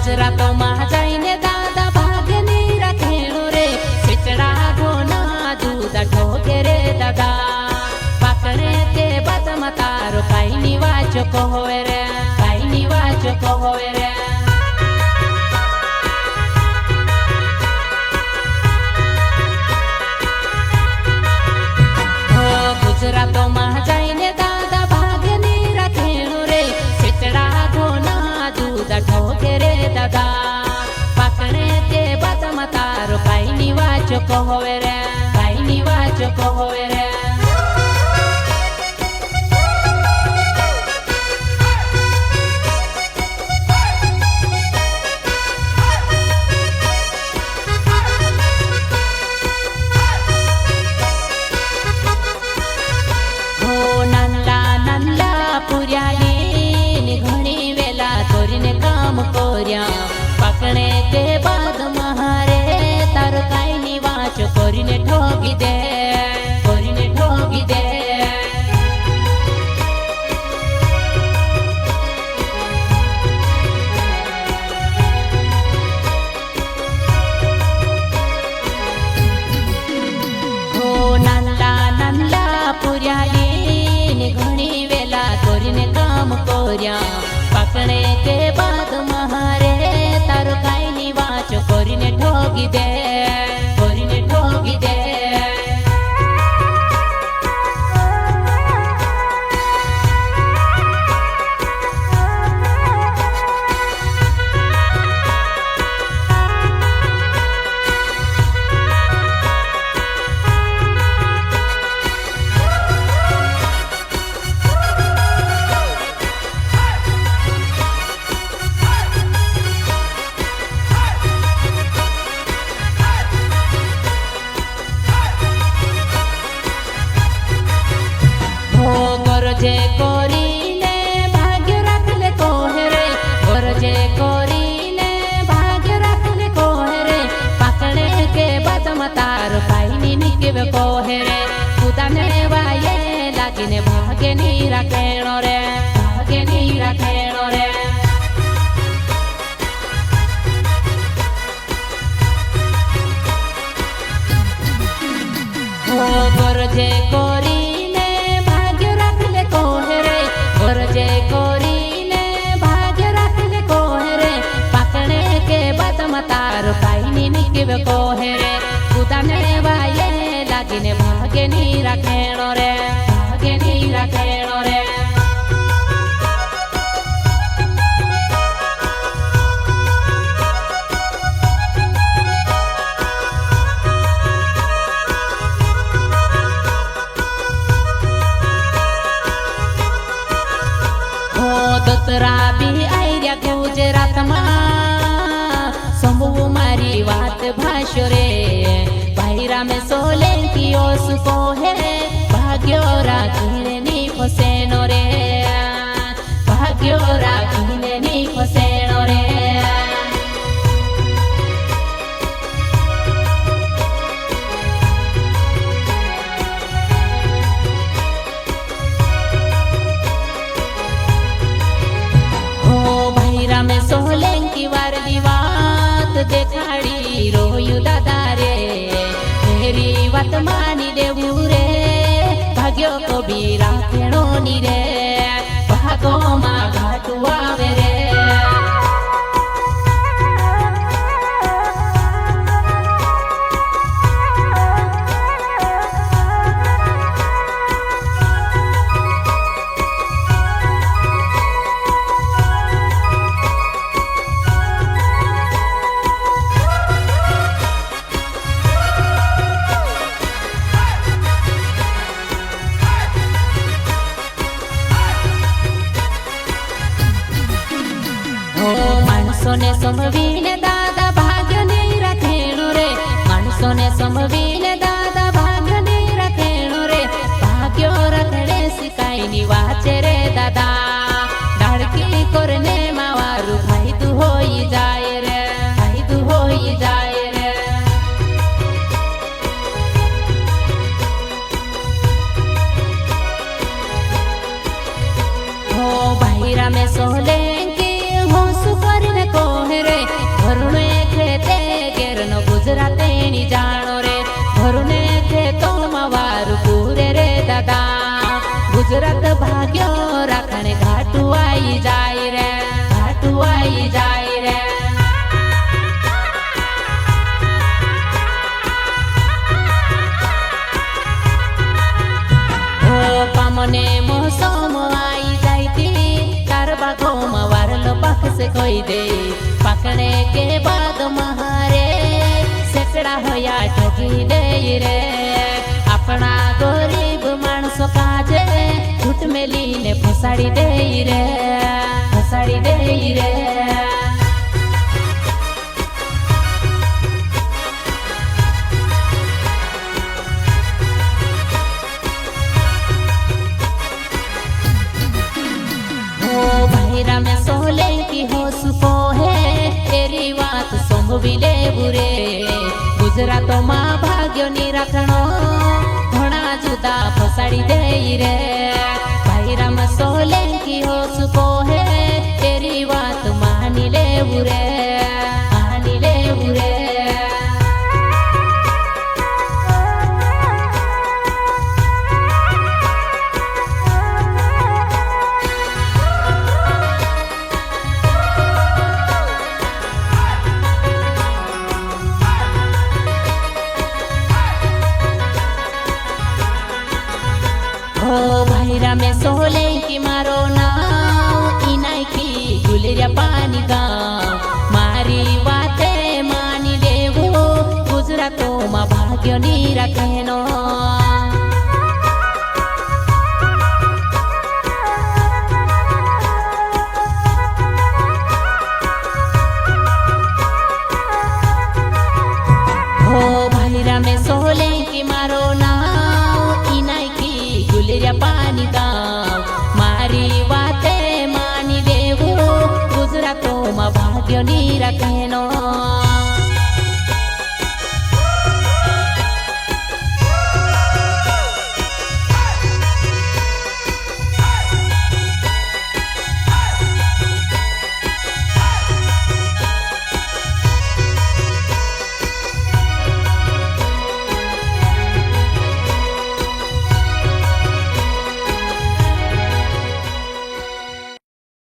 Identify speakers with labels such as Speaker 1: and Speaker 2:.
Speaker 1: गुजरातो में जाइने दादा भागनी रखेणो रे खिचड़ा घोना दूध ठोके रे दादा पकड़े ते बद मतारो काई निवाच को होए रे काई निवाच को होए रे गुजरातो में जाइने दादा भागनी रखेणो रे खिचड़ा घोना दूध ठोके रे दादा पकड़े ते बद मतारो काई निवाच को होए रे काई निवाच को होए रे पकड़े के बाद महारे तार काई निवाच कोरिने ठोगी दे कोरिने ठोगी दे हो नल्ला नल्ला पुर्याली घणी वेला कोरिने काम कोर्या पकड़े के बाद महारे तारो काई निवाच कोरिने ठोगी दे कोरिने ठोगी दे गरजे कोरीने भाग्य रखले कोहरे गरजे कोरीने भाग्य रखले कोहरे पकड़े के बद मतार पाइनी निके कोहरे खुदाने वाये लागिने भाग्य नी रखेणो रे भाग्य नी रखेणो रे ओ गरजे कोरी गरजे कोरीने भाग्य रखले कोहरे पकड़े के बद मतार पाइनी निके कोहरे खुदाने वाये लागिने भाग्य नी रखेणो रे भाग्य नी रखेणो रे दतरा भी आयर्या गुजरात में समूह मारी बात भाषो रे बाहिरा में सोलंकी ओसको है भाग्यो राखीने नी फसेनो रे भाग्यो राखीने नी फसेनो रे में सोलंकी वारली बात देखाड़ी रोयू दादा रे मेरी बात मानी देवू रे भाग्यो को भी राखेणो नी रे भागो मा घाटू आवे रे माणसोने समवीने दादा भाग्य नहीं रखेणो रे माणसोने समवीने दादा भाग्य नहीं रखेणो रे भाग्यो रखणे सिकाई नी वाचे रे दादा डाळकी करने मावारू फायदू होई जाय रे फायदू होई जाय रे हो बाहिरा में सोलंकी होसु करने कोहरे से कोई दे पकड़े के बाद महारे सेकड़ा होया ठगी दे रे अपना गरीब मानसो काजे झूठ में लीने फसाड़ी दे रे फसाड़ी दे रे भाईरा में सोले की हो सुको है तेरी बात सोमविले बुरे गुजरातो मां भाग्यो नी रखणो घणा जुदा फसाड़ी दे रे भाईरा में सोले की हो सुको है तेरी बात मानी ले बुरे मानी ले बुरे भाईरा में सोले की मारो नाव इनाई की गुलरिया पानी गाँव मारी बाते मानी लेवो गुजरातो मां भाग्यो नी रखेनो भाईरा में सोले की मारो नाव इनाई की गुलरिया पानी गाँव मारी बाते मानी लेवो गुजरातो मां भाग्यो नी रखेनो।